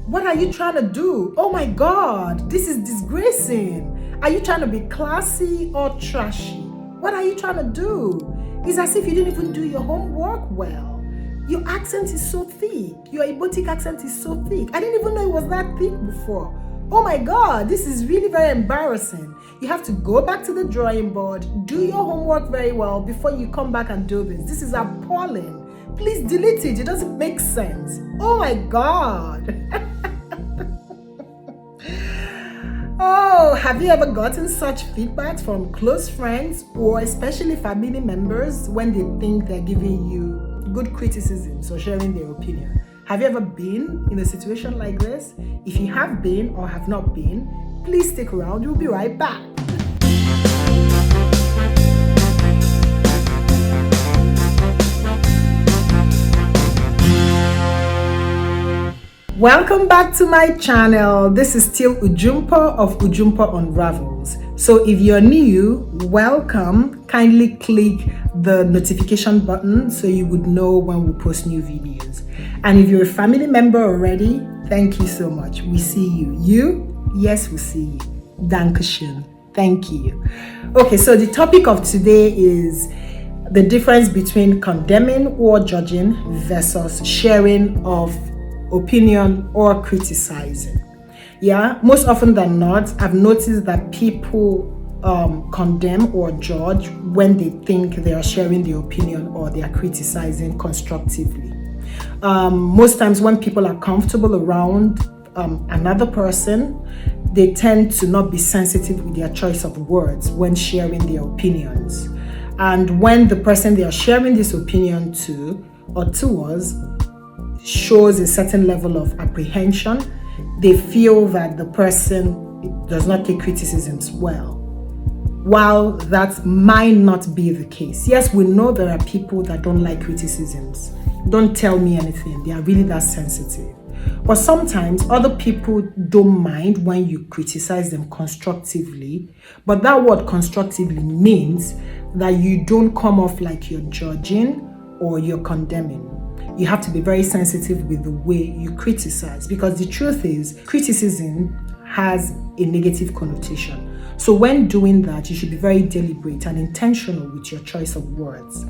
What are you trying to do? Oh my God, this is disgracing. Are you trying to be classy or trashy? What are you trying to do? It's as if you didn't even do your homework well. Your accent is so thick. Your Ibotic accent is so thick. I didn't even know it was that thick before. Oh my God, this is really very embarrassing. You have to go back to the drawing board, do your homework very well before you come back and do this. This is appalling. Please delete it. It doesn't make sense. Oh my God. Oh, have you ever gotten such feedback from close friends or especially family members when they think they're giving you good criticisms or sharing their opinion? Have you ever been in a situation like this? If you have been or have not been, please stick around. We'll be right back. Welcome back to my channel. This is still Ujumpa of Ujumpa Unravels. So if you're new, welcome. Kindly click the notification button so you would know when we post new videos. And if you're a family member already, thank you so much. We see you. You? Yes, we see you. Dankeschön. Thank you. Okay, so the topic of today is the difference between condemning or judging versus sharing of opinion or criticizing. Yeah, most often than not, I've noticed that people condemn or judge when they think they are sharing their opinion or they are criticizing constructively. Most times when people are comfortable around another person, they tend to not be sensitive with their choice of words when sharing their opinions. And when the person they are sharing this opinion to or towards shows a certain level of apprehension, they feel that the person does not take criticisms well. While that might not be the case. Yes, we know there are people that don't like criticisms. Don't tell me anything. They are really that sensitive. But sometimes other people don't mind when you criticize them constructively. But that word constructively means that you don't come off like you're judging or you're condemning. You have to be very sensitive with the way you criticize, because the truth is criticism has a negative connotation. So when doing that, you should be very deliberate and intentional with your choice of words.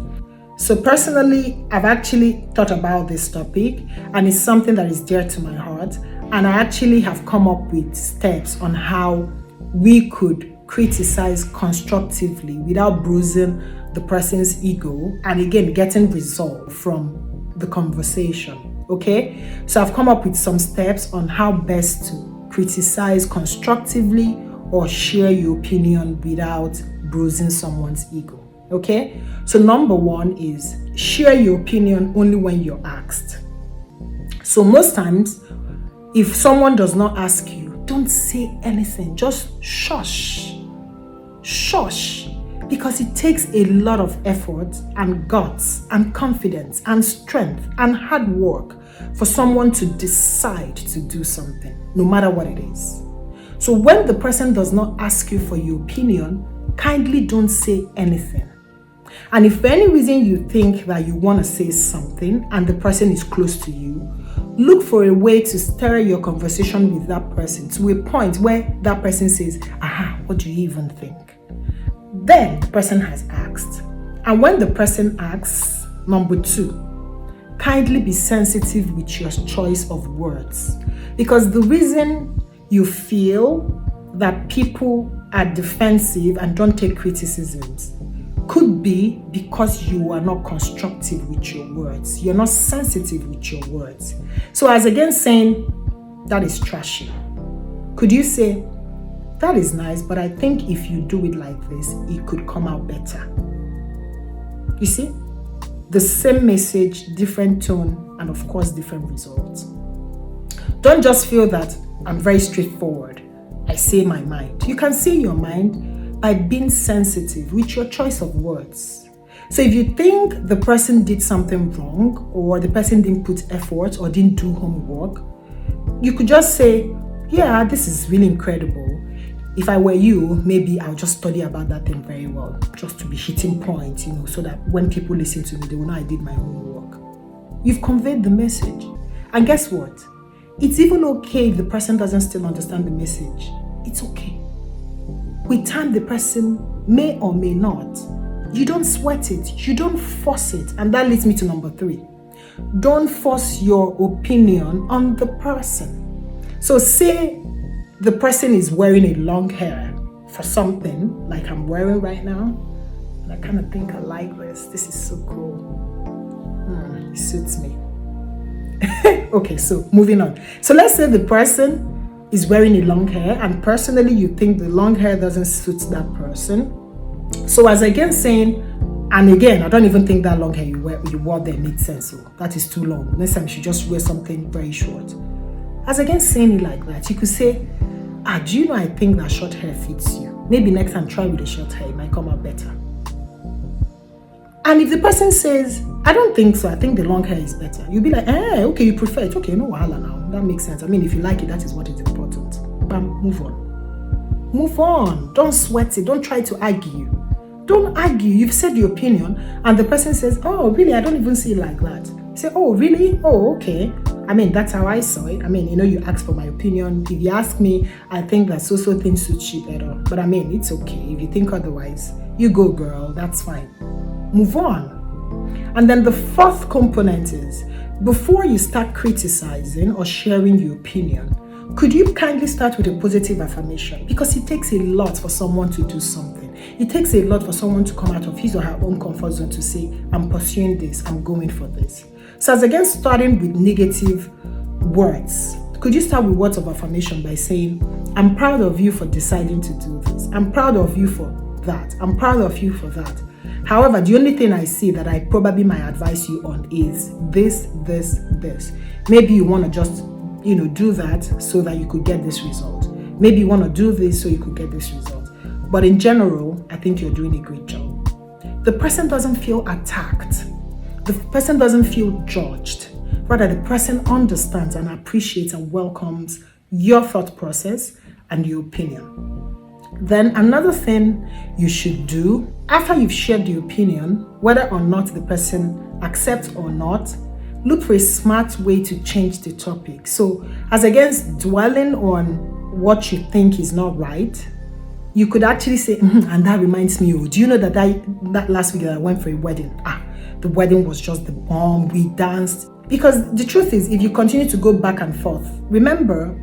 So personally, I've actually thought about this topic and it's something that is dear to my heart. And I actually have come up with steps on how we could criticize constructively without bruising the person's ego and again, getting resolve from the conversation. Okay, so I've come up with some steps on how best to criticize constructively or share your opinion without bruising someone's ego. Okay, so number one is share your opinion only when you're asked. So most times, if someone does not ask you, don't say anything, just shush, because it takes a lot of effort and guts and confidence and strength and hard work for someone to decide to do something, no matter what it is. So when the person does not ask you for your opinion, kindly don't say anything. And if for any reason you think that you want to say something and the person is close to you, look for a way to stir your conversation with that person to a point where that person says, aha, what do you even think? Then the person has asked. And when the person asks, number two, kindly be sensitive with your choice of words. Because the reason you feel that people are defensive and don't take criticisms could be because you are not constructive with your words. You're not sensitive with your words. So as against saying, that is trashy, could you say, that is nice, but I think if you do it like this, it could come out better. You see? The same message, different tone, and of course, different results. Don't just feel that I'm very straightforward. I say my mind. You can say your mind by being sensitive with your choice of words. So if you think the person did something wrong, or the person didn't put effort or didn't do homework, you could just say, yeah, this is really incredible. If I were you, maybe I'll just study about that thing very well, just to be hitting points, so that when people listen to me, they will know I did my homework. You've conveyed the message. And guess what? It's even okay if the person doesn't still understand the message. It's okay. With time, the person may or may not. You don't sweat it. You don't force it. And that leads me to number 3. Don't force your opinion on the person. So say the person is wearing a long hair for something like I'm wearing right now. And I kind of think I like this. This is so cool. It suits me. Okay, so moving on. So let's say the person is wearing a long hair, and personally you think the long hair doesn't suit that person. So as against saying, and again, I don't even think that long hair you wore there made sense. So that is too long. Next time you should just wear something very short. As against saying it like that, you could say, do you know I think that short hair fits you? Maybe next time try with a short hair, it might come out better. And if the person says, I don't think so, I think the long hair is better, you'll be like, okay, you prefer it. Okay, no wahala now. That makes sense. I mean, if you like it, that is what is important. But move on. Move on. Don't sweat it. Don't try to argue. Don't argue. You've said your opinion, and the person says, oh, really? I don't even see it like that. You say, oh, really? Oh, okay. I mean, that's how I saw it. I mean, you asked for my opinion. If you ask me, I think that so things suit you better. But I mean, it's okay. If you think otherwise, you go, girl. That's fine. Move on. And then the 4th component is, before you start criticizing or sharing your opinion, could you kindly start with a positive affirmation? Because it takes a lot for someone to do something. It takes a lot for someone to come out of his or her own comfort zone to say, I'm pursuing this, I'm going for this. So as against starting with negative words, could you start with words of affirmation by saying, I'm proud of you for deciding to do this. I'm proud of you for that. I'm proud of you for that. However, the only thing I see that I probably might advise you on is this. Maybe you want to just, do that so that you could get this result. Maybe you want to do this so you could get this result. But in general, I think you're doing a great job. The person doesn't feel attacked. The person doesn't feel judged. Rather, the person understands and appreciates and welcomes your thought process and your opinion. Then another thing you should do after you've shared your opinion, whether or not the person accepts or not, look for a smart way to change the topic. So as against dwelling on what you think is not right, you could actually say, and that reminds me, do you know that last week that I went for a wedding? The wedding was just the bomb. We danced. Because the truth is, if you continue to go back and forth, remember,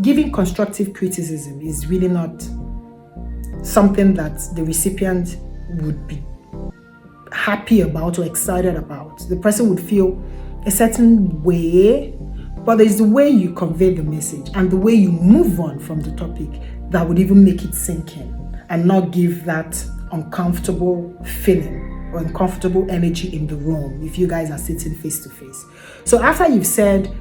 giving constructive criticism is really not something that the recipient would be happy about or excited about. The person would feel a certain way, but there's the way you convey the message and the way you move on from the topic that would even make it sink in and not give that uncomfortable feeling or uncomfortable energy in the room if you guys are sitting face to face. So after you've said,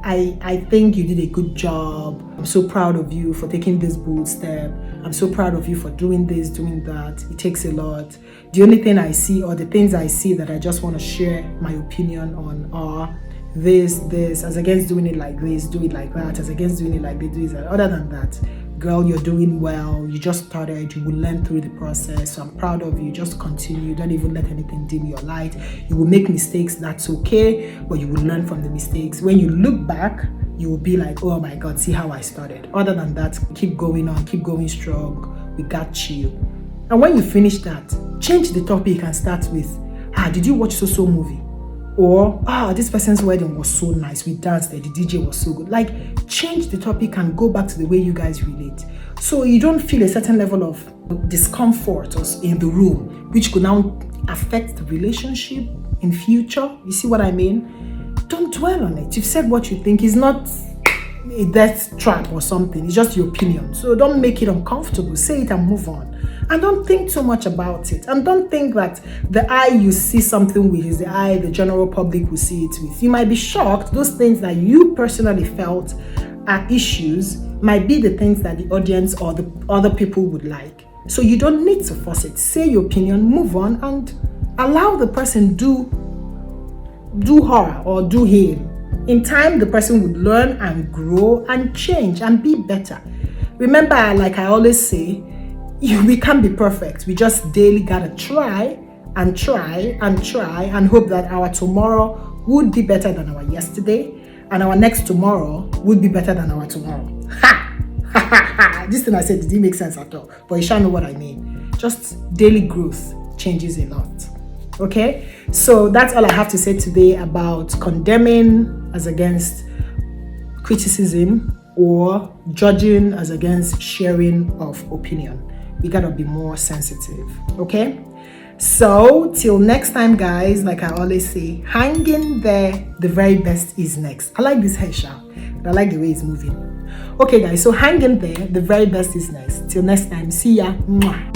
I think you did a good job. I'm so proud of you for taking this bold step. I'm so proud of you for doing this, doing that. It takes a lot. The only thing I see, or the things I see that I just want to share my opinion on are this, as against doing it like this, do it like that, as against doing it like this, do it like that. Other than that, girl, you're doing well. You just started. You will learn through the process. So I'm proud of you. Just continue. Don't even let anything dim your light. You will make mistakes. That's okay. But you will learn from the mistakes. When you look back, you will be like, oh my God, see how I started. Other than that, keep going on. Keep going strong. We got you. And when you finish that, change the topic and start with, did you watch so movie? Or, this person's wedding was so nice. We danced there. The DJ was so good. Like, change the topic and go back to the way you guys relate. So you don't feel a certain level of discomfort in the room, which could now affect the relationship in future. You see what I mean? Don't dwell on it. You've said what you think. It's not a death trap or something. It's just your opinion. So don't make it uncomfortable. Say it and move on. And don't think too much about it. And don't think that the eye you see something with is the eye the general public will see it with. You might be shocked. Those things that you personally felt are issues might be the things that the audience or the other people would like. So you don't need to force it. Say your opinion, move on, and allow the person do her or do him. In time, the person would learn and grow and change and be better. Remember, like I always say, we can't be perfect. We just daily gotta try and hope that our tomorrow would be better than our yesterday. and our next tomorrow would be better than our tomorrow. Ha! This thing I said didn't make sense at all, but you shall know what I mean. Just daily growth changes a lot. Okay, so that's all I have to say today about condemning as against criticism or judging as against sharing of opinion. We gotta be more sensitive. Okay, so till next time, guys, like I always say, hang in there, the very best is next. I like this hairstyle, I like the way it's moving. Okay guys, so hang in there, the very best is next. Till next time, see ya. Mwah.